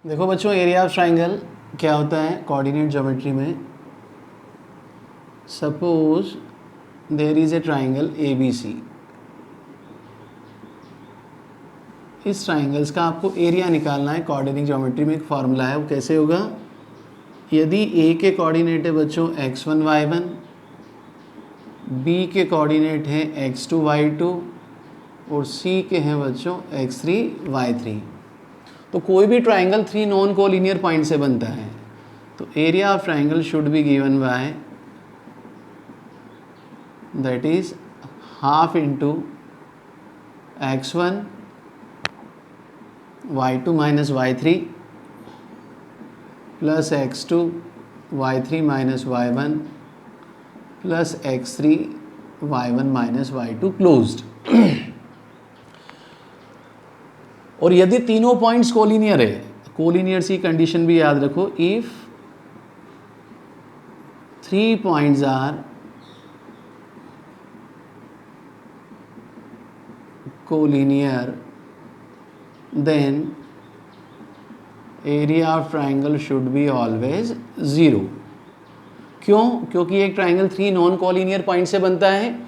देखो बच्चों, area of triangle क्या होता है कोऑर्डिनेट ज्योमेट्री में। Suppose there is a triangle A B C. इस ट्राइंगल्स का आपको एरिया निकालना है। कोऑर्डिनेट ज्योमेट्री में एक फार्मूला है, वो कैसे होगा। यदि ए के कोऑर्डिनेट है बच्चों x1 y1, बी के कोऑर्डिनेट हैं x2 y2 और सी के हैं बच्चों x3 y3, तो कोई भी ट्राइंगल 3 नॉन कोलिनियर पॉइंट से बनता है। तो area of triangle should be given by that is half into x1 y2 minus y3 plus x2 y3 minus y1 plus x3 y1 minus y2 closed. और यदि तीनों पॉइंट्स कोलिनियर है, collinear सी condition भी याद रखो, if 3 points are collinear then area of triangle should be always 0। क्यों? क्योंकि एक ट्राइंगल 3 नॉन कोलिनियर पॉइंट से बनता है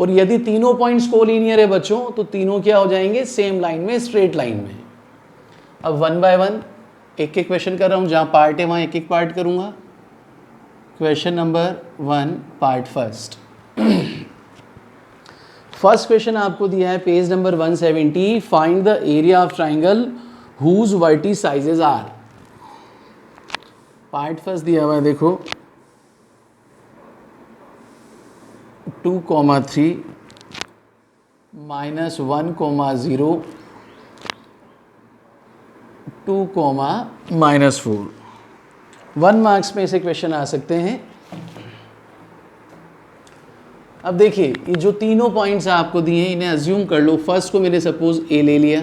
और यदि तीनों पॉइंट्स कोलिनियर है बच्चों तो तीनों क्या हो जाएंगे, सेम लाइन में, स्ट्रेट लाइन में। अब 1 बाय 1 एक एक क्वेश्चन कर रहा हूँ, जहाँ पार्ट है वहाँ एक एक पार्ट करूँगा। Question number 1 part first. First question आपको दिया है page number 170, find the area of triangle whose vertices are. Part first दिया हुआ है, देखो 2,3 -1, 0 2, -4। 1 मार्क्स में से क्वेश्चन आ सकते हैं। अब देखिए, ये जो तीनों पॉइंट्स आपको दिए हैं इन्हें अज्यूम कर लो। फर्स्ट को मैंने सपोज ए ले लिया,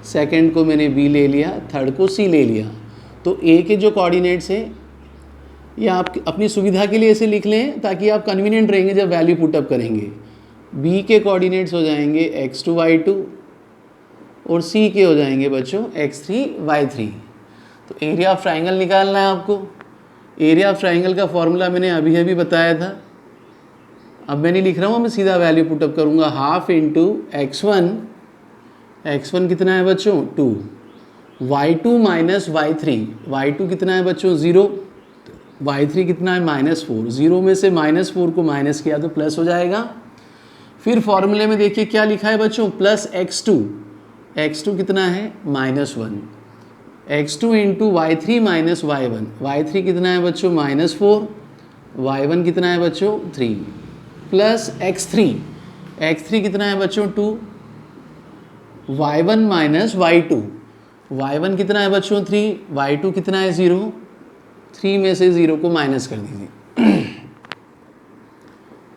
सेकंड को मैंने बी ले लिया, थर्ड को सी ले लिया। तो ए के जो कोऑर्डिनेट्स हैं ये आप अपनी सुविधा के लिए ऐसे लिख लें ताकि आप कन्वीनियंट रहेंगे जब वैल्यू पुटअप करेंगे। बी के कोऑर्डिनेट्स हो जाएंगे x2 y2 और सी के हो जाएंगे बच्चों x3 y3। तो एरिया ऑफ ट्राइंगल निकालना है आपको। एरिया ऑफ ट्राइंगल का फॉर्मूला मैंने अभी अभी बताया था। अब मैं नहीं लिख रहा हूँ, मैं सीधा वैल्यू पुटअप करूँगा। हाफ इंटू x1 कितना है बच्चों 2, y2 माइनस y3, y2 कितना है बच्चों 0, y3 कितना है -4। 0 में से -4 को माइनस किया तो प्लस हो जाएगा। फिर फॉर्मूले में देखिए क्या लिखा है बच्चों, प्लस x2 कितना है -1, x2 into y3 minus y1, y3 कितना है बच्चों -4, y1 कितना है बच्चों 3, प्लस x3 कितना है बच्चों 2, y1 माइनस y2, y1 कितना है बच्चों 3, y2 कितना है 0, 3 में से 0 को माइनस कर दीजिए।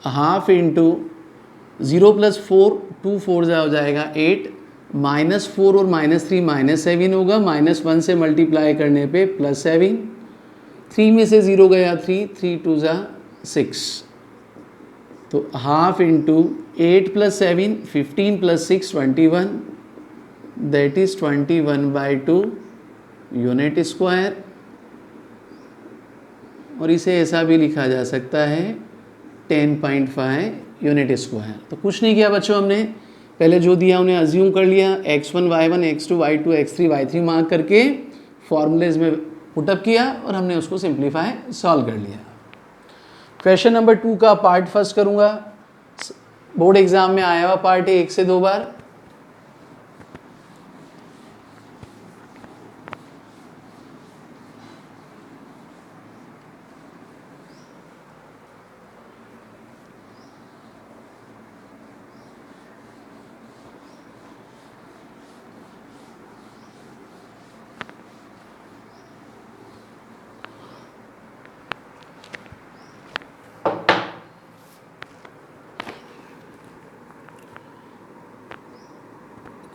हाफ इंटू 0 प्लस 4, 2 4 हो जाएगा 8, -4 और -3 -7 होगा। -1 से मल्टीप्लाई करने पे +7, 3 में से 0 गया 3, 3 2 6। तो half into 8 + 7 15 + 6 21, that is 21/2 unit square. और इसे ऐसा भी लिखा जा सकता है 10.5 यूनिट स्क्वायर। तो कुछ नहीं किया बच्चों, हमने पहले जो दिया उन्हें अज्यूम कर लिया। x1 y1 x2 y2 x3 y3 mark करके फॉर्मूलेज में पुटअप किया और हमने उसको सिंप्लीफाई सॉल्व कर लिया। क्वेश्चन नंबर 2 का पार्ट फर्स्ट करूँगा। बोर्ड एग्जाम में आया हुआ पार्ट है 1 से 2 बार।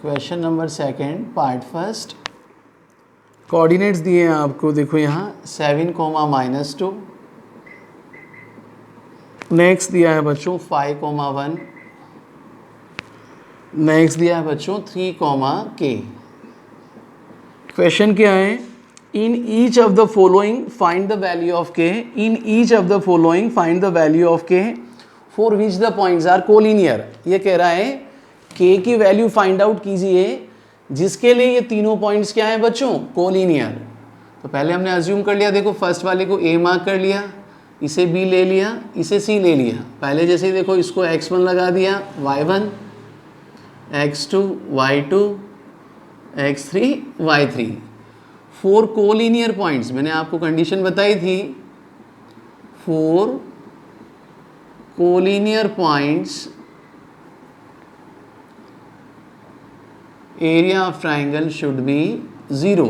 Question number 2 part first. Coordinates दिए हैं आपको, देखो यहाँ 7, -2। नेक्स्ट दिया है बच्चों 5, 1। नेक्स्ट दिया है बच्चों 3, k। क्वेश्चन क्या है, in each of the following find the value of K, in each of the following find the value of K for which the points are collinear. ये कह रहा है के की वैल्यू फाइंड आउट कीजिए जिसके लिए ये तीनों पॉइंट्स क्या है बच्चों, कोलिनियर। तो पहले हमने अज्यूम कर लिया, देखो फर्स्ट वाले को ए मार्क कर लिया, इसे बी ले लिया, इसे सी ले लिया। पहले जैसे ही देखो इसको x1 लगा दिया, y1, x2 y2, x3 y3, 4 collinear points. मैंने आपको कंडीशन बताई थी, 4 collinear points area of triangle should be 0।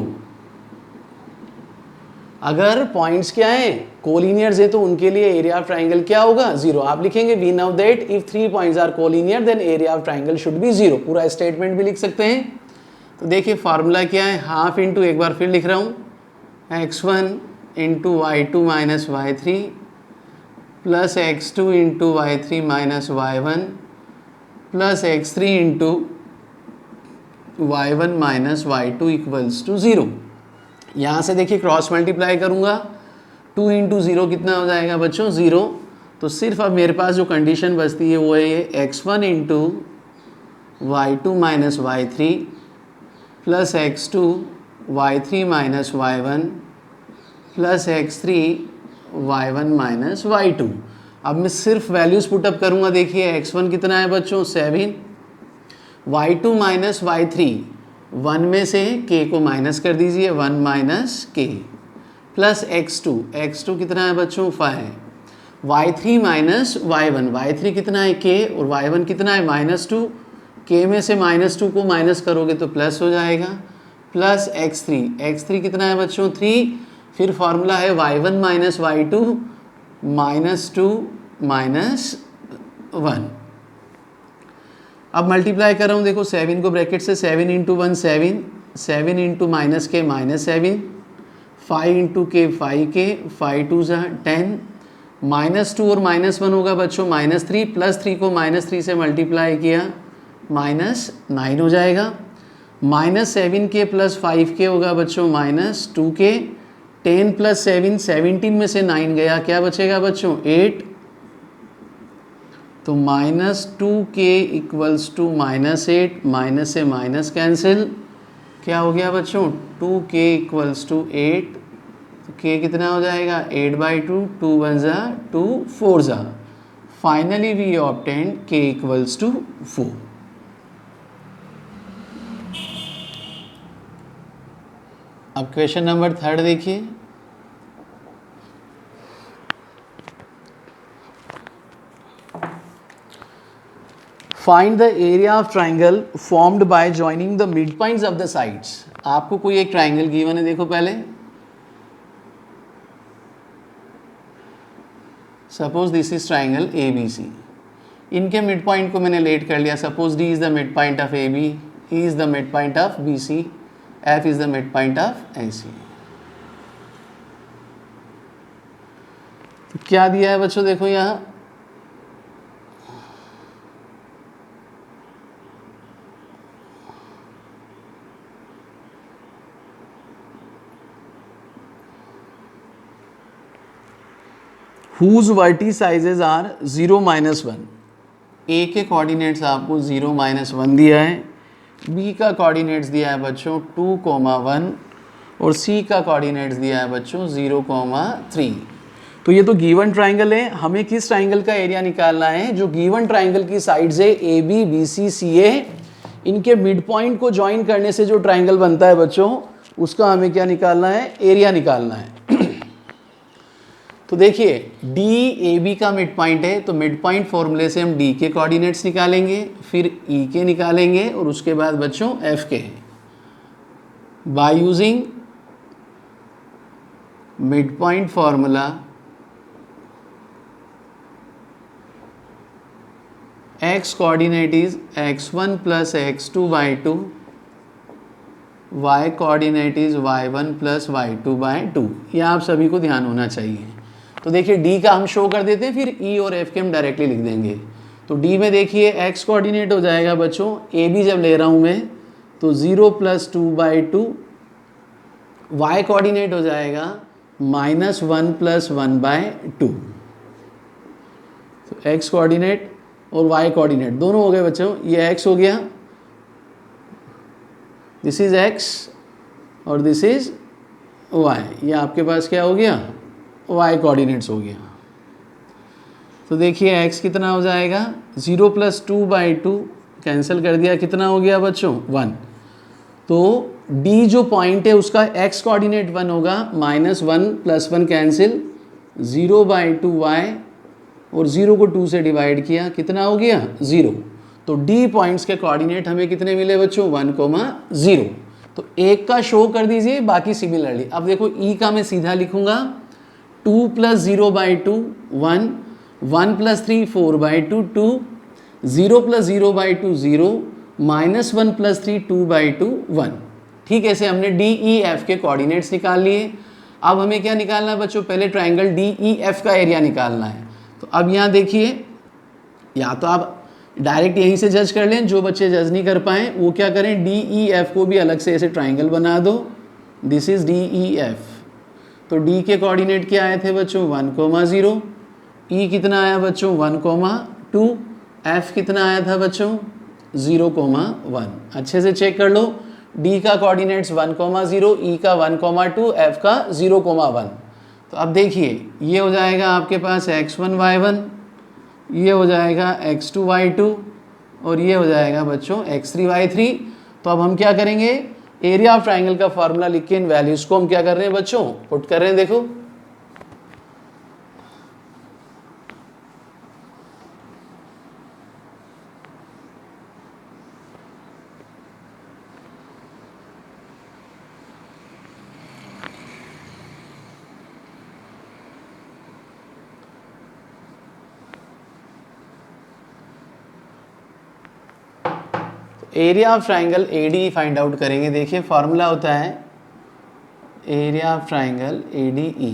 अगर पॉइंट्स क्या है, कोलिनियर्स है, तो उनके लिए एरिया ऑफ ट्राइंगल क्या होगा, 0। आप लिखेंगे we know that if 3 points are collinear then area of triangle should be 0। पूरा स्टेटमेंट भी लिख सकते हैं। तो देखिए फार्मूला क्या है, हाफ इंटू, एक बार फिर लिख रहा हूँ, x1 into y2 minus y3 plus x2 into y3 minus y1 plus x3 into y1 minus y2 equals to 0। यहाँ से देखिए क्रॉस मल्टीप्लाई करूँगा, 2 इंटू 0 कितना हो जाएगा बच्चों, 0। तो सिर्फ अब मेरे पास जो कंडीशन बचती है वो है ये x1 into y2 minus y3 plus x2 y3 minus y1 plus x3 y1 minus y2। अब मैं सिर्फ वैल्यूज़ पुटअप करूँगा। देखिए x1 कितना है बच्चों, 7, y2 माइनस y3, 1 में से k को माइनस कर दीजिए, 1 माइनस k प्लस x2 कितना है बच्चों, 5, y3 माइनस y1, y3 कितना है k और y1 कितना है -2, k में से -2 को माइनस करोगे तो प्लस हो जाएगा, प्लस x3 कितना है बच्चों, 3। फिर फार्मूला है y1 माइनस y2 -2 माइनस 1। अब मल्टीप्लाई कर रहा हूँ, देखो 7 को ब्रैकेट से 7 इंटू 1 7, 7 इंटू माइनस के -7, 5 इंटू के 5k, 5 2 10, -2 और -1 होगा बच्चों -3, प्लस 3 को -3 से मल्टीप्लाई किया, -9 हो जाएगा। -7k प्लस 5k होगा बच्चों -2k, 10 प्लस 7, 17 में से 9 गया, क्या बचेगा बच्चों, 8। तो -2k इक्वल्स टू -8, माइनस से माइनस कैंसिल, क्या हो गया बच्चों, 2k इक्वल्स टू 8। तो k कितना हो जाएगा, 8/2, 2 1 जा 2, 4 जा। Finally we obtain k equals to 4। अब क्वेश्चन नंबर 3 देखिए, find the area of triangle formed by joining the mid points of the sides. आपको कोई एक ट्राइंगल गिवन है, देखो पहले suppose this is triangle A B C, इनके mid point को मैंने लेट कर लिया। Suppose D is the mid point of A B, E is the mid point of B C, F is the mid point of A C. तो क्या दिया है बच्चों, देखो यहाँ whose vertices are 0 -1। ए के कोऑर्डिनेट्स आपको 0 -1 दिया है, बी का कोऑर्डिनेट्स दिया है बच्चों 2, 1 और सी का कोऑर्डिनेट्स दिया है बच्चों 0, 3। तो ये तो गिवन ट्राइंगल है। हमें किस ट्राइंगल का एरिया निकालना है, जो गिवन ट्राइंगल की साइड्स है ए बी बी सी सी ए, इनके मिड पॉइंट को ज्वाइन करने से जो ट्राइंगल बनता है बच्चों, उसका हमें क्या निकालना है, एरिया निकालना है। तो देखिए डी ए बी का मिड पॉइंट है, तो मिड पॉइंट फॉर्मूले से हम डी के कोऑर्डिनेट्स निकालेंगे, फिर ई के निकालेंगे और उसके बाद बच्चों एफ के। By using mid point formula x coordinate is x1 plus x2/2, y coordinate is y1 plus y2/2। ये आप सभी को ध्यान होना चाहिए। तो देखिए D का हम शो कर देते हैं, फिर E और F के हम डायरेक्टली लिख देंगे। तो D में देखिए x कोऑर्डिनेट हो जाएगा बच्चों, ए बी जब ले रहा हूँ मैं तो 0 + 2/2 y कोऑर्डिनेट हो जाएगा -1 + 1/2। तो x कोऑर्डिनेट और y कोऑर्डिनेट दोनों हो गए बच्चों। ये x हो गया, दिस इज x और दिस इज y। ये आपके पास क्या हो गया, y कोऑर्डिनेट्स हो गया। तो देखिए x कितना हो जाएगा, 0 + 2/2 कैंसिल कर दिया, कितना हो गया बच्चों 1। तो D जो पॉइंट है उसका x कोऑर्डिनेट 1 होगा, -1 + 1 कैंसिल, 0/2 y और 0 को 2 से डिवाइड किया, कितना हो गया 0। तो D पॉइंट्स के कोऑर्डिनेट हमें कितने मिले बच्चों, 1, 0। तो एक का शो कर दीजिए, बाकी सिमिलरली। अब देखो E का मैं सीधा लिखूंगा, 2 + 0/2 1, 1 + 3 4/2 2, 0 + 0/2 0, -1 + 3 2/2 1। ठीक है, ऐसे हमने DEF के कोऑर्डिनेट्स निकाल लिए। अब हमें क्या निकालना है बच्चों, पहले ट्राइंगल DEF का एरिया निकालना है। तो अब यहाँ देखिए, या तो आप डायरेक्ट यहीं से जज कर लें, जो बच्चे जज नहीं कर पाएँ वो क्या करें, DEF को भी अलग से ऐसे ट्राइंगल बना दो, दिस इज DEF। तो D के कोऑर्डिनेट क्या आए थे बच्चों, 1, 0, E कितना आया बच्चों 1, 2, F कितना आया था बच्चों 0, 1। अच्छे से चेक कर लो, D का कोऑर्डिनेट्स 1, 0, E का 1, 2, F का 0, 1। तो अब देखिए ये हो जाएगा आपके पास x1 y1, ये हो जाएगा x2 y2 और ये हो जाएगा बच्चों x3 y3। तो अब हम क्या करेंगे, एरिया ऑफ ट्राइंगल का फॉर्मूला लिख के इन वैल्यूज को हम क्या कर रहे हैं बच्चों, पुट कर रहे हैं। देखो area of triangle ADE find out करेंगे। देखिए फॉर्मूला होता है area of triangle ADE।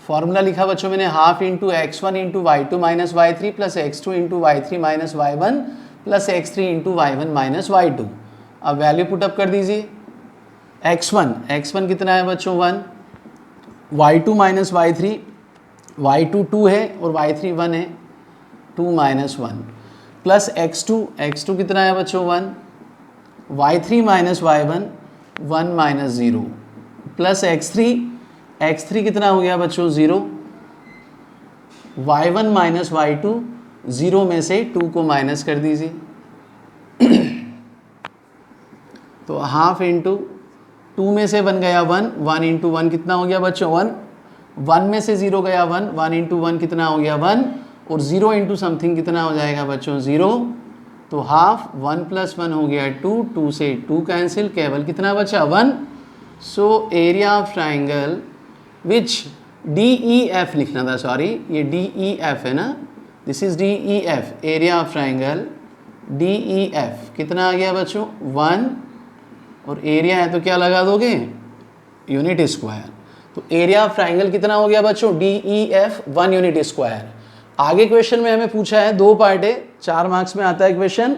Formula लिखा बच्चों मैंने, half into x1 into y2 minus y3 plus x2 into y3 minus y1 plus x3 into y1 minus y2। अब value put up कर दीजिए। x1 कितना है बच्चों 1, y2 माइनस y3, y2 2 है और y3 1 है, 2 माइनस 1 प्लस x2 कितना है बच्चों 1, y3 minus y1 1 minus 0 plus x3 कितना हो गया बच्चों 0, y1 माइनस y2 0 में से 2 को माइनस कर दीजिए। तो हाफ इंटू 2 में से 1 गया 1, 1 इंटू 1 कितना हो गया बच्चों 1, 1 में से 0 गया 1, 1 इंटू 1 कितना हो गया 1 और 0 इंटू समथिंग कितना हो जाएगा बच्चों 0। तो हाफ 1 + 1 हो गया 2, 2 से 2 कैंसिल, केवल कितना बचा 1। So area of triangle which DEF लिखना था, सॉरी ये DEF है ना, this is DEF, area of triangle DEF कितना आ गया बच्चों 1 और एरिया है तो क्या लगा दोगे यूनिट स्क्वायर। तो एरिया ऑफ ट्राइंगल कितना हो गया बच्चों DEF 1 यूनिट स्क्वायर। आगे क्वेश्चन में हमें पूछा है, 2 पार्ट है, 4 मार्क्स में आता है question,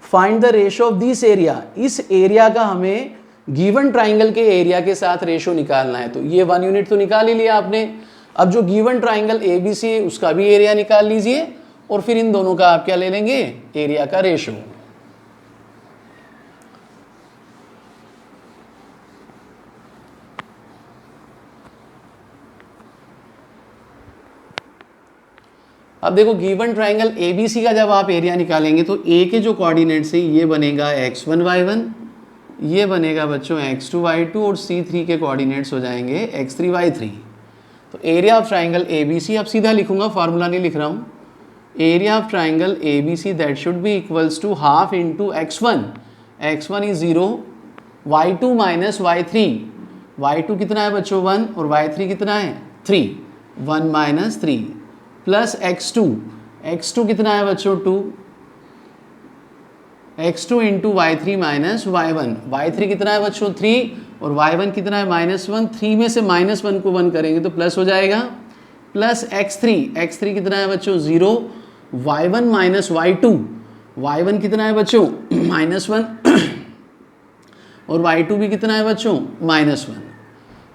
find the ratio of this area. इस एरिया का हमें गिवन ट्राइंगल के एरिया के साथ रेशियो निकालना है। तो ये 1 यूनिट तो निकाल ही लिया आपने। अब जो गिवन ट्राइंगल ABC है उसका भी एरिया निकाल लीजिए और फिर इन दोनों का आप क्या ले लेंगे, एरिया का रेशियो। अब देखो गिवन ट्राइंगल ABC का जब आप एरिया निकालेंगे तो A के जो कोऑर्डिनेट्स है ये बनेगा x1 y1, ये बनेगा बच्चों x2 y2 और C3 के कोऑर्डिनेट्स हो जाएंगे x3 y3। तो एरिया ऑफ ट्राइंगल ABC अब सीधा लिखूंगा, फार्मूला नहीं लिख रहा हूँ। Area of triangle ABC that should be equals to half into x1 is 0, y2 minus y3 कितना है बच्चों 1 और y3 कितना है 3, 1 माइनस 3 प्लस x2 कितना है बच्चों 2, x2 into y3 minus y3 कितना है बच्चों 3 और y1 कितना है -1, 3 में से -1 को 1 करेंगे तो प्लस हो जाएगा, प्लस x3 कितना है बच्चों 0, y1 माइनस y2 कितना है बच्चों -1 और y2 भी कितना है बच्चों -1।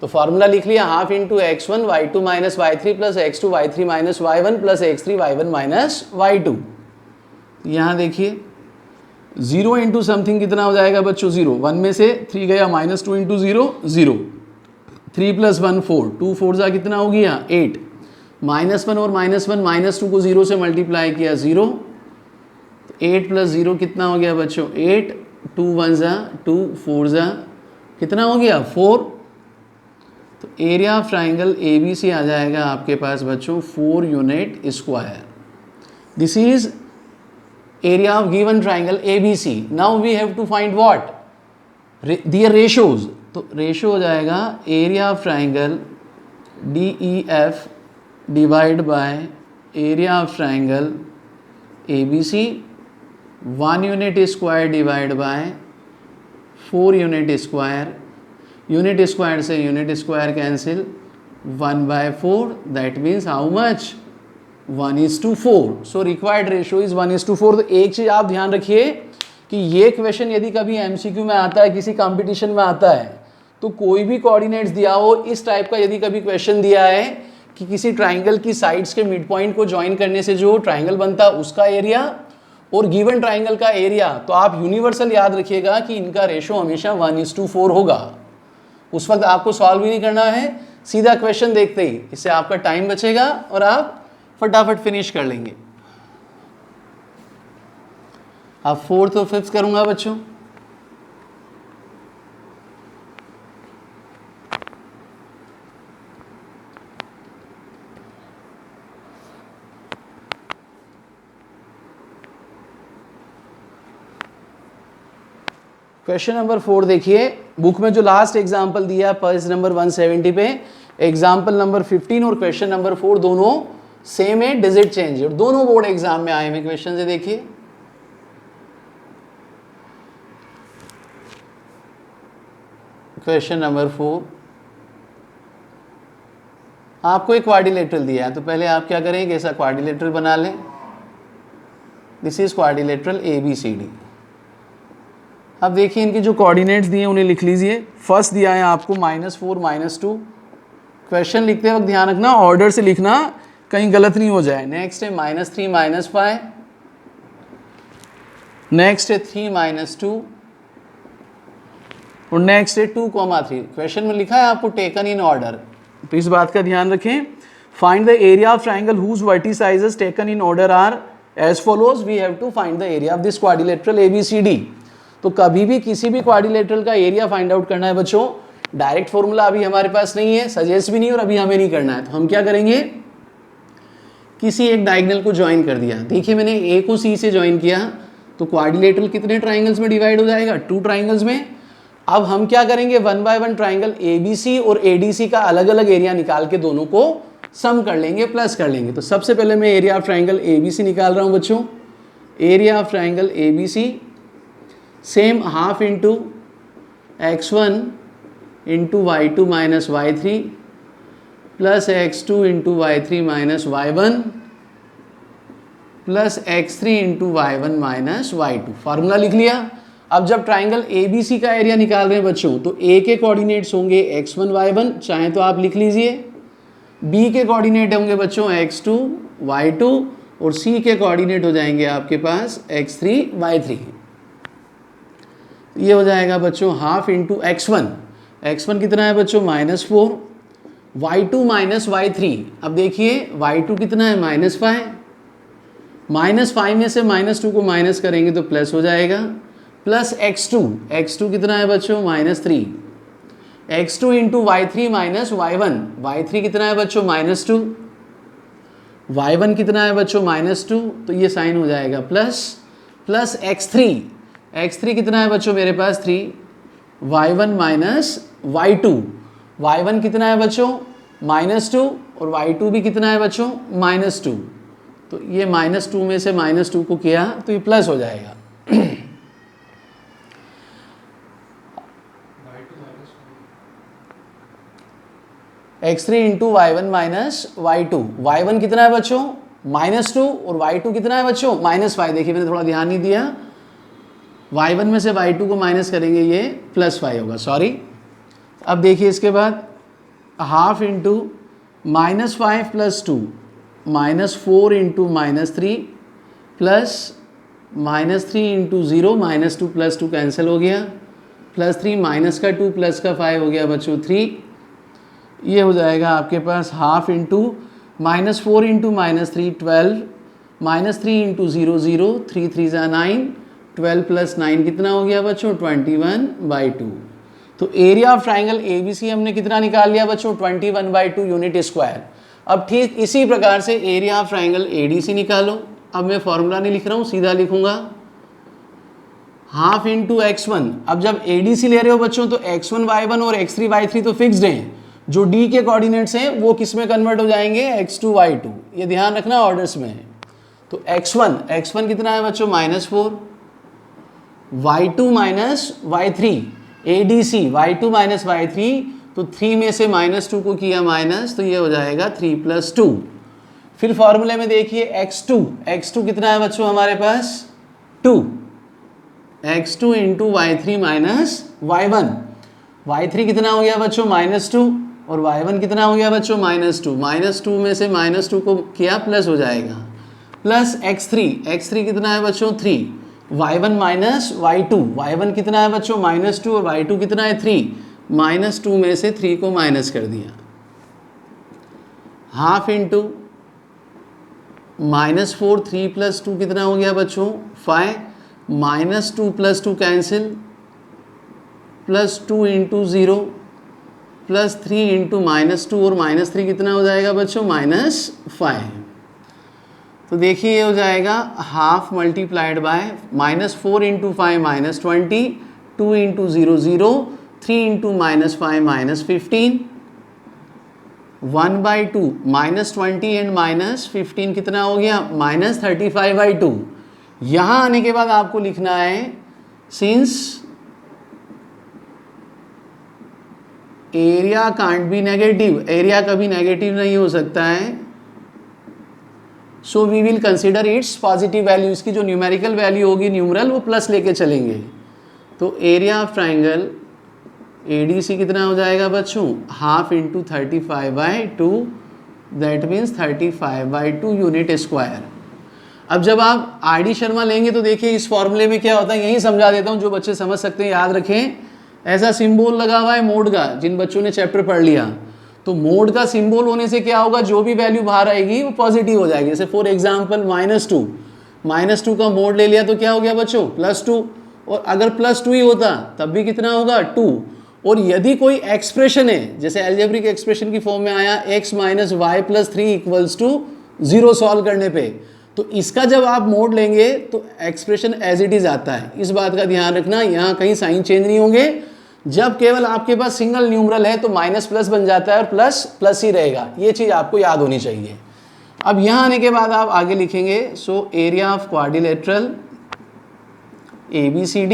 तो फॉर्मूला लिख लिया half into x1 y2 minus y3 plus x2 y3 minus y1 plus x3 y1 minus y2। यहाँ देखिए 0 इंटू समथिंग कितना हो जाएगा बच्चों 0, 1 में से 3 गया -2 इंटू 0 0, 3 प्लस 1 4, 2 4 जा कितना हो गया 8, -1 और -1 -2 को 0 से मल्टीप्लाई किया 0, 8 प्लस 0 कितना हो गया बच्चों 8, 2 1 जा 2 4 जा कितना हो गया 4। तो एरिया ऑफ ट्राइंगल ABC आ जाएगा आपके पास बच्चों 4 unit square. This is area of given triangle ABC। Now we have to find what their ratios. तो रेशियो हो जाएगा area of triangle DEF divide by area of triangle ABC 1 unit square divide by 4 unit square. Unit square से unit square cancel 1/4 that means how much 1:4। So required ratio is 1:4। तो एक चीज़ आप ध्यान रखिए कि ये क्वेश्चन यदि कभी MCQ में आता है, किसी कंपटीशन में आता है, तो कोई भी कोऑर्डिनेट्स दिया हो इस टाइप का यदि कभी क्वेश्चन दिया है कि किसी ट्राइंगल की साइड्स के मिड पॉइंट को ज्वाइन करने से जो ट्राइंगल बनता है उसका एरिया और गिवन ट्राइंगल का एरिया, तो आप यूनिवर्सल याद रखिएगा कि इनका रेशियो हमेशा 1:4 होगा। उस वक्त आपको सॉल्व भी नहीं करना है, सीधा क्वेश्चन देखते ही इससे आपका टाइम बचेगा और आप फटाफट फिनिश कर लेंगे। अब 4th और 5th करूंगा बच्चों। क्वेश्चन नंबर 4 देखिए, बुक में जो लास्ट एग्जाम्पल दिया है पेज नंबर 170 पे, एग्जाम्पल नंबर 15 और क्वेश्चन नंबर 4 दोनों सेम है, डिजिट चेंज है और दोनों बोर्ड एग्जाम में आए हुए क्वेश्चन से। देखिए क्वेश्चन नंबर 4, आपको एक क्वाड्रिलेटरल दिया है, तो पहले आप क्या करेंगे, ऐसा क्वाड्रिलेटरल बना लें। This is quadrilateral ABCD। अब देखिए इनके जो कोऑर्डिनेट्स दिए उन्हें लिख लीजिए। फर्स्ट दिया है आपको -4 -2। क्वेश्चन लिखते वक्त ध्यान रखना ऑर्डर से लिखना, कहीं गलत नहीं हो जाए। नेक्स्ट है -3 -5, नेक्स्ट है 3 -2 और नेक्स्ट है 2, 3। क्वेश्चन में लिखा है आपको टेकन इन ऑर्डर, तो इस बात का ध्यान रखें। Find the area of triangle whose vertices taken in order are as follows. We have to find the area of this quadrilateral ABCD। तो कभी भी किसी भी क्वाड्रिलेटरल का एरिया फाइंड आउट करना है बच्चों, डायरेक्ट फॉर्मूला अभी हमारे पास नहीं है, सजेस्ट भी नहीं और अभी हमें नहीं करना है, तो हम क्या करेंगे, किसी एक डायगोनल को ज्वाइन कर दिया। देखिए मैंने A को C से ज्वाइन किया, तो क्वाड्रिलेटरल कितने ट्राइंगल्स में डिवाइड हो जाएगा, 2 ट्राइंगल्स में। अब हम क्या करेंगे, 1 बाय 1 ट्राइंगल ABC और ADC का अलग अलग एरिया निकाल के दोनों को सम कर लेंगे, प्लस कर लेंगे। तो सबसे पहले मैं एरिया ऑफ ट्राइंगल ABC निकाल रहा हूँ बच्चों। Area of triangle ABC same half into x1 into y2 minus y3 plus x2 into y3 minus y1 plus x3 into y1 minus y2। Formula लिख लिया। अब जब ट्राइंगल ABC का area निकाल रहे हैं बच्चों, तो A के कोऑर्डिनेट्स होंगे x1 y1, चाहे तो आप लिख लीजिए। B के कोऑर्डिनेट होंगे बच्चों x2 y2 और C के कोऑर्डिनेट हो जाएंगे आपके पास x3 y3। ये हो जाएगा बच्चों हाफ इंटू x1 कितना है बच्चों -4, y2 माइनस y3। अब देखिए y2 कितना है -5, -5 में से -2 को माइनस करेंगे तो प्लस हो जाएगा, प्लस x2 कितना है बच्चों -3, x2 into y3 minus y3 कितना है बच्चों -2, y1 कितना है बच्चों -2, तो ये साइन हो जाएगा प्लस x3 कितना है बच्चों मेरे पास 3, y1 माइनस y1 कितना है बच्चों -2 और y2 भी कितना है बच्चों -2, तो ये -2 में से -2 को किया तो ये प्लस हो जाएगा। x3 into y1 minus y1 कितना है बच्चों -2 और y2 कितना है बच्चों -5। देखिए मैंने थोड़ा ध्यान नहीं दिया, y1 में से y2 को माइनस करेंगे ये +5 होगा, सॉरी। अब देखिए इसके बाद half into -5 + 2 -4 into -3 plus -3 into 0 -2 + 2 cancel हो गया, +3 माइनस का 2 प्लस का 5 हो गया बच्चों 3। ये हो जाएगा आपके पास हाफ इंटू -4 इंटू -3 12 -3 इंटू 0 0 3 3 = 9 12 + 9 कितना हो गया बच्चों 21/2। तो एरिया ऑफ ट्राइंगल ABC हमने कितना निकाल लिया बच्चों 21/2 यूनिट स्क्वायर। अब ठीक इसी प्रकार से एरिया ऑफ ट्राइंगल ADC निकालो। अब मैं फॉर्मूला नहीं लिख रहा हूँ, सीधा लिखूंगा हाफ इंटू x1। अब जब ADC ले रहे हो बच्चों तो x1 y1 और x3 y3 तो फिक्स्ड हैं, जो D के कोऑर्डिनेट्स हैं वो किस में कन्वर्ट हो जाएंगे x2 y2, ये ध्यान रखना ऑर्डर्स में है। तो x1 कितना है बच्चों -4, y2 - y3 ADC y2 - y3, तो 3 में से -2 को किया माइनस, तो ये हो जाएगा 3 + 2। फिर फॉर्मूले में देखिए x2 कितना है बच्चों हमारे पास 2, x2 into y3 - y1, y3 कितना हो गया बच्चों -2 और y1 कितना हो गया बच्चों -2, -2 में से -2 को किया प्लस हो जाएगा, प्लस x3 कितना है बच्चों 3, y1 - y2, y1 कितना है बच्चों -2 और y2 कितना है 3, -2 में से 3 को माइनस कर दिया, हाफ इंटू -4 3 + 2 कितना हो गया बच्चों 5, -2 + 2 कैंसिल, +2 इंटू 0 +3 इंटू -2 और -3 कितना हो जाएगा बच्चों -5। तो देखिए ये हो जाएगा half multiplied by -4 into 5 -20, 2 into 0 0, 3 into -5 -15, 1/2 -20 and -15 कितना हो गया -35/2। यहाँ आने के बाद आपको लिखना है since area can't be negative, area कभी नेगेटिव नहीं हो सकता है, so we will consider its positive value. इसकी जो न्यूमेरिकल वैल्यू होगी न्यूमरल वो प्लस लेके चलेंगे। तो एरिया ऑफ ट्राइंगल ADC कितना हो जाएगा बच्चों half into 35/2, that means 35/2 unit square. अब जब आप RD शर्मा लेंगे तो देखिए इस फॉर्मूले में क्या होता है, यही समझा देता हूँ, जो बच्चे समझ सकते हैं याद रखें। ऐसा सिंबल लगा हुआ है मोड का, जिन बच्चों ने चैप्टर पढ़ लिया, तो मोड का सिंबल होने से क्या होगा, जो भी वैल्यू बाहर आएगी वो पॉजिटिव हो जाएगी। जैसे फॉर एग्जांपल -2 का मोड ले लिया तो क्या हो गया बच्चों +2, और अगर +2 ही होता तब भी कितना होगा 2। और यदि कोई एक्सप्रेशन है, जैसे एल्जेब्रिक एक्सप्रेशन की फॉर्म में आया x - y + 3 = 0 सॉल्व करने पे, तो इसका जब आप मोड लेंगे तो एक्सप्रेशन एज इट इज आता है। इस बात का ध्यान रखना, यहाँ कहीं साइन चेंज नहीं होंगे। जब केवल आपके पास सिंगल न्यूमरल है तो माइनस प्लस बन जाता है और प्लस प्लस ही रहेगा, ये चीज़ आपको याद होनी चाहिए। अब यहाँ आने के बाद आप आगे लिखेंगे so area of quadrilateral ABCD,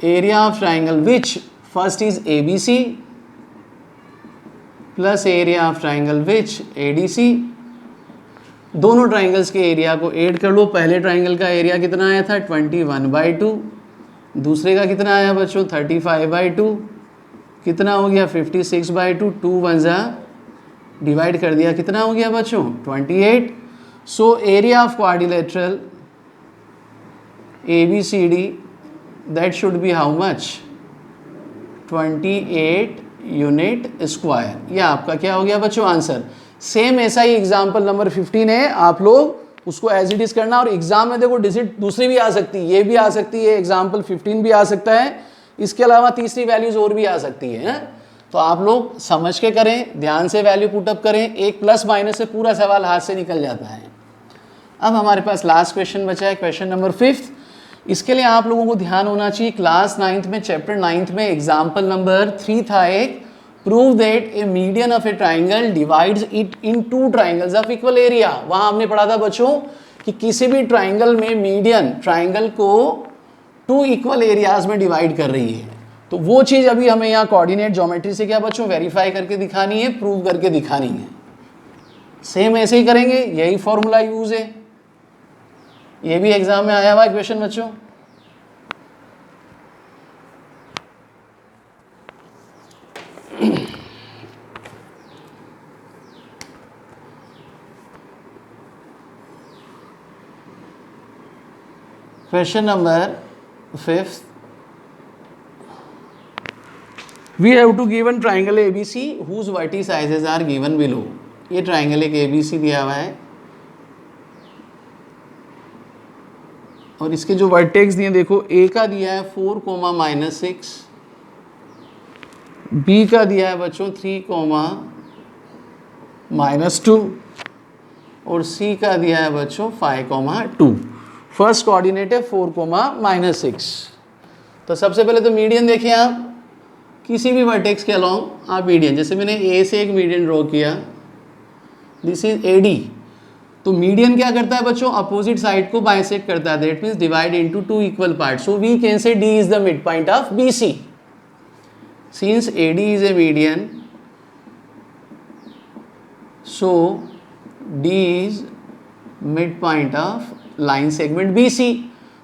area of triangle which first is ABC plus area of triangle which ADC। दोनों ट्राइंगल्स के एरिया को ऐड कर लो। पहले ट्राइंगल का एरिया कितना आया था 21/2, दूसरे का कितना आया बच्चों 35/2, कितना हो गया 56/2, 2 1 जा डिवाइड कर दिया, कितना हो गया बच्चों 28। So area of quadrilateral ABCD that should B how much 28 unit square. यह आपका क्या हो गया बच्चों आंसर। सेम ऐसा ही एग्जाम्पल नंबर 15 है, आप लोग उसको एज इट इज करना। और एग्जाम में देखो डिजिट दूसरी भी आ सकती है, ये भी आ सकती है, एग्जाम्पल 15 भी आ सकता है, इसके अलावा तीसरी वैल्यूज और भी आ सकती है। तो आप लोग समझ के करें, ध्यान से वैल्यू पुटअप करें, एक प्लस माइनस से पूरा सवाल हाथ से निकल जाता है। अब हमारे पास लास्ट क्वेश्चन बचा है, क्वेश्चन नंबर 5। इसके लिए आप लोगों को ध्यान होना चाहिए, क्लास 9th में चैप्टर 9th में एग्जाम्पल नंबर 3 था एक, prove that A median of a triangle divides it in 2 triangles of equal area. वहाँ हमने पढ़ा था बच्चों कि किसी भी ट्राइंगल में मीडियन ट्राइंगल को 2 इक्वल एरियाज में डिवाइड कर रही है। तो वो चीज़ अभी हमें यहाँ कोऑर्डिनेट ज्योमेट्री से क्या बच्चों वेरीफाई करके दिखानी है, प्रूव करके दिखानी है। सेम ऐसे ही करेंगे, यही फॉर्मूला यूज है, ये भी एग्जाम में आया हुआ है क्वेश्चन बच्चों। Question number 5th, we have to given triangle ABC whose vertices are given below. ये ट्राइंगल एक ABC दिया हुआ है और इसके जो वर्टेक्स दिए देखो, A का दिया है 4, -6, B का दिया है बच्चों 3, -2 और C का दिया है बच्चों 5, 2। फर्स्ट कोऑर्डिनेट है 4, -6। तो सबसे पहले तो मीडियन देखिए आप, किसी भी वर्टेक्स के अलॉन्ग आप मीडियन, जैसे मैंने A से एक मीडियन ड्रॉ किया, दिस इज AD। तो मीडियन क्या करता है बच्चों, अपोजिट साइड को बाइसेक्ट करता है, that means divide into 2 equal part. So we can say D is the mid point of BC। Since AD is a median, so D is mid point of line segment BC।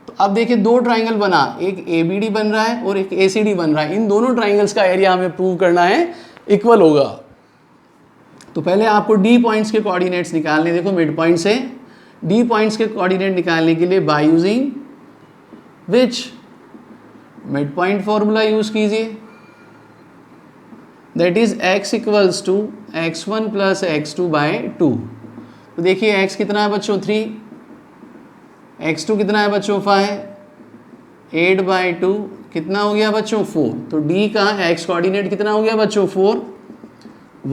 तो अब देखिए दो triangle बना, एक ABD बन रहा है और एक ACD बन रहा है। इन दोनों ट्राइंगल्स का एरिया हमें प्रूव करना है इक्वल होगा। तो पहले आपको D पॉइंट्स के कोऑर्डिनेट्स निकालने, देखो मिड पॉइंट से D पॉइंट्स के कोऑर्डिनेट निकालने के लिए by using which, mid point formula use कीजिए, that is x equals to x1 plus x2 by 2। तो देखिए x कितना है बच्चों 3, x2 कितना है बच्चों 5, 8/2 कितना हो गया बच्चों 4। तो D का x कोऑर्डिनेट कितना हो गया बच्चों 4,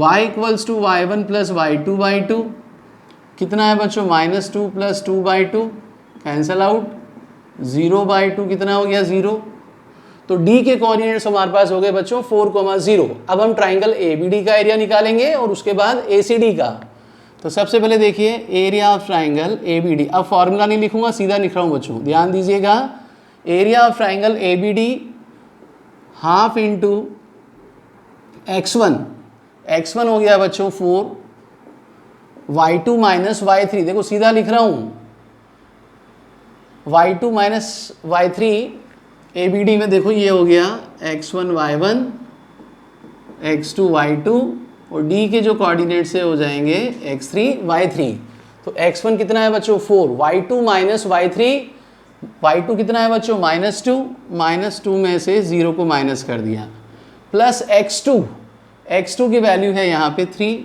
y equals to y1 plus y2/2 कितना है बच्चों -2 प्लस 2/2 कैंसल आउट, 0/2 कितना हो गया 0। तो D के कोऑर्डिनेट्स हमारे पास हो गए बच्चों 4, 0। अब हम ट्राइंगल ABD का एरिया निकालेंगे और उसके बाद ACD का। तो सबसे पहले देखिए एरिया ऑफ ट्राइंगल ABD, अब फॉर्मूला नहीं लिखूंगा, सीधा लिख रहा हूँ बच्चों, ध्यान दीजिएगा। Area of triangle ABD half into x1 हो गया बच्चों 4, y2 माइनस y3, देखो सीधा लिख रहा हूँ, y2 माइनस y3 ABD में देखो ये हो गया x1 y1, x2 y2 और D के जो कोऑर्डिनेट्स है हो जाएंगे x3 y3। तो x1 कितना है बच्चों 4, y2 माइनस y3, y2 कितना है बच्चों -2 में से 0 को माइनस कर दिया, प्लस x2 की वैल्यू है यहाँ पे 3,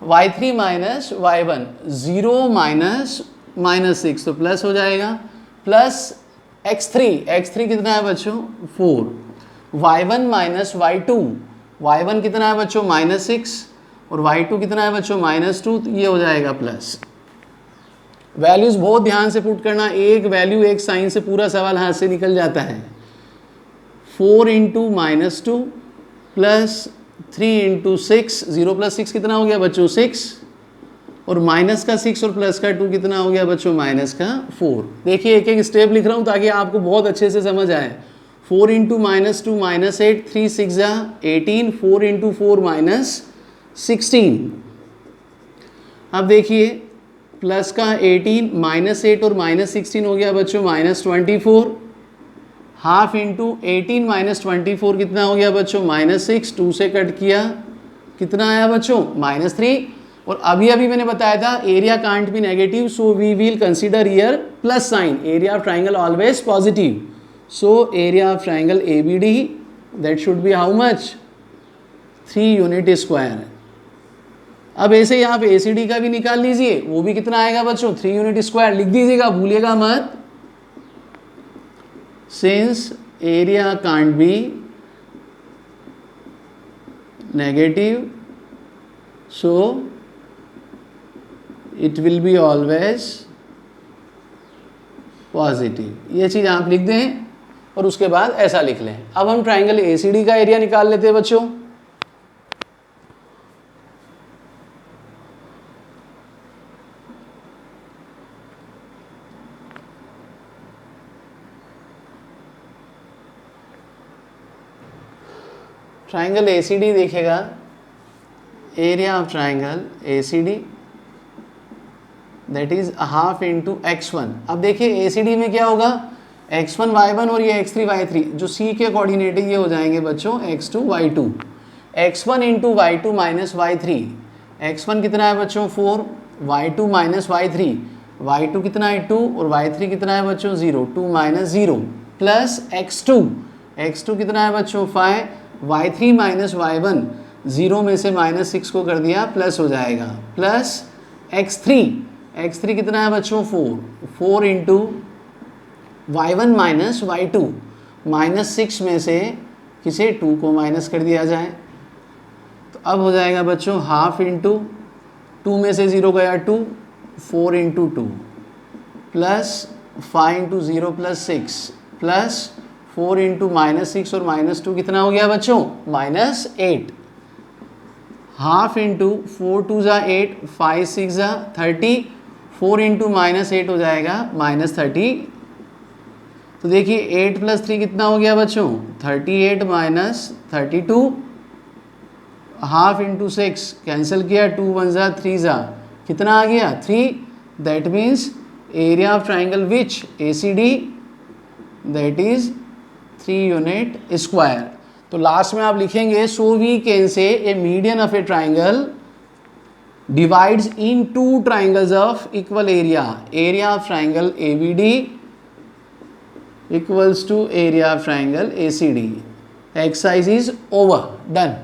y3 माइनस y1 0 -6 तो प्लस हो जाएगा, प्लस x3 कितना है बच्चों 4, y1 माइनस y1 कितना है बच्चों -6 और y2 कितना है बच्चों -2, तो ये हो जाएगा प्लस। वैल्यूज बहुत ध्यान से पुट करना, एक वैल्यू एक साइन से पूरा सवाल हाथ से निकल जाता है। 4 इंटू -2 प्लस 3 इंटू 6, 0 प्लस 6 कितना हो गया बच्चों 6 और माइनस का 6 और प्लस का 2 कितना हो गया बच्चों -4। देखिए एक एक स्टेप लिख रहा हूँ ताकि आपको बहुत अच्छे से समझ आए। 4 इंटू -2 -8, 3 6 18, 4 इंटू 4 -16। अब देखिए प्लस का 18, -8 और -16 हो गया बच्चों -24, हाफ इंटू 18 -24 कितना हो गया बच्चों -6, 2 से कट किया कितना आया बच्चों -3। और अभी मैंने बताया था area can't be negative, so we will consider here plus sign, area of triangle always positive. So area of triangle ABD that should be how much 3 unit square. अब ऐसे ही आप ACD का भी निकाल लीजिए, वो भी कितना आएगा बच्चों 3 यूनिट स्क्वायर, लिख दीजिएगा भूलिएगा मत। Since area can't be negative so it will be always positive. ये चीज़ आप लिख दें और उसके बाद ऐसा लिख लें। अब हम ट्राइंगल ACD का एरिया निकाल लेते हैं बच्चों। ट्राइंगल ACD देखेगा, area of triangle ACD that is half into x1। अब देखिए ACD में क्या होगा, x1 y1 और ये x3 y3, जो C के कोऑर्डिनेट ये हो जाएंगे बच्चों x2 y2, x1 into y2 minus y3, x1 कितना है बच्चों 4, y2 माइनस y3, y2 कितना है 2 और y3 कितना है बच्चों 0, 2 माइनस 0 प्लस x2 कितना है बच्चों 5, y3 माइनस y1 0 में से -6 को कर दिया प्लस हो जाएगा, प्लस x3 कितना है बच्चों 4 इंटू y1 माइनस y2 -6 में से किसे 2 को माइनस कर दिया जाए, तो अब हो जाएगा बच्चों हाफ इंटू 2 में से 0 गया 2, 4 into 2 plus 5 into 0 plus 6 plus 4 into -6 और -2 कितना हो गया बच्चों -8, हाफ इंटू 4 2 ज़ा 8, 5 6 ज़ा 30, 4 इंटू -8 हो जाएगा -30। तो देखिए 8 प्लस 3 कितना हो गया बच्चों 38 माइनस 32, हाफ इंटू 6 कैंसिल किया, 2 1 ज़ा 3 ज़ा कितना आ गया 3, that means area of triangle which ACD that is 3 unit square. तो लास्ट में आप लिखेंगे so we can say a median of a triangle divides in 2 triangles of equal area of triangle ABD equals to area of triangle ACD. Exercise is over, done.